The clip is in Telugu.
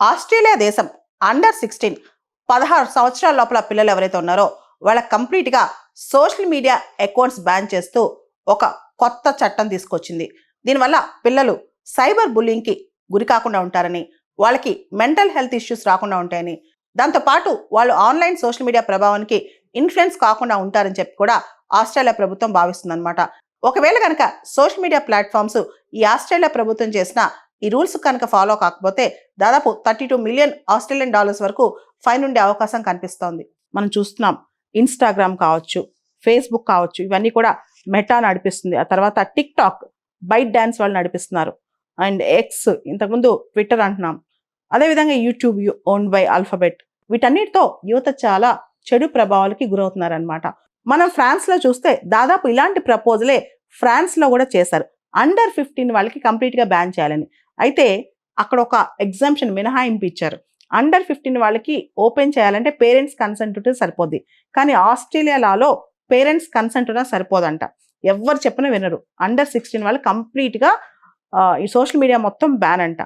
ఆస్ట్రేలియా దేశం అండర్ 16 16 సంవత్సరాల లోపల పిల్లలు ఎవరైతే ఉన్నారో వాళ్ళకి కంప్లీట్గా సోషల్ మీడియా అకౌంట్స్ బ్యాన్ చేస్తూ ఒక కొత్త చట్టం తీసుకొచ్చింది. దీనివల్ల పిల్లలు సైబర్ బుల్లింగ్కి గురి కాకుండా ఉంటారని, వాళ్ళకి మెంటల్ హెల్త్ ఇష్యూస్ రాకుండా ఉంటాయని, దాంతోపాటు వాళ్ళు ఆన్లైన్ సోషల్ మీడియా ప్రభావానికి ఇన్ఫ్లుయెన్స్ కాకుండా ఉంటారని చెప్పి కూడా ఆస్ట్రేలియా ప్రభుత్వం భావిస్తుందన్నమాట. ఒకవేళ కనుక సోషల్ మీడియా ప్లాట్ఫామ్స్ ఈ ఆస్ట్రేలియా ప్రభుత్వం చేసిన ఈ రూల్స్ కనుక ఫాలో కాకపోతే దాదాపు 32 మిలియన్ ఆస్ట్రేలియన్ డాలర్స్ వరకు ఫైన్ ఉండే అవకాశం కనిపిస్తోంది. మనం చూస్తున్నాం, ఇన్స్టాగ్రామ్ కావచ్చు, ఫేస్బుక్ కావచ్చు, ఇవన్నీ కూడా మెటా నడిపిస్తుంది. ఆ తర్వాత టిక్ టాక్, బైట్ డాన్స్ వాళ్ళు నడిపిస్తున్నారు. అండ్ ఎక్స్, ఇంతకుముందు ట్విట్టర్ అంటున్నాం. అదేవిధంగా యూట్యూబ్ ఓన్డ్ బై ఆల్ఫాబెట్. వీటన్నిటితో యువత చాలా చెడు ప్రభావాలకి గురవుతున్నారనమాట. మనం ఫ్రాన్స్లో చూస్తే దాదాపు ఇలాంటి ప్రపోజలే ఫ్రాన్స్లో కూడా చేశారు. అండర్ 15 వాళ్ళకి కంప్లీట్గా బ్యాన్ చేయాలని. అయితే అక్కడ ఒక ఎగ్జామ్షన్ మినహాయింపు ఇచ్చారు. అండర్ 15 వాళ్ళకి ఓపెన్ చేయాలంటే పేరెంట్స్ కన్సెంట్ ఉంటే సరిపోద్ది. కానీ ఆస్ట్రేలియా లాలో పేరెంట్స్ కన్సెంట్ ఉన్నా సరిపోదంట. ఎవరు చెప్పినా వినరు. అండర్ 16 వాళ్ళు కంప్లీట్గా ఈ సోషల్ మీడియా మొత్తం బ్యాన్ అంట.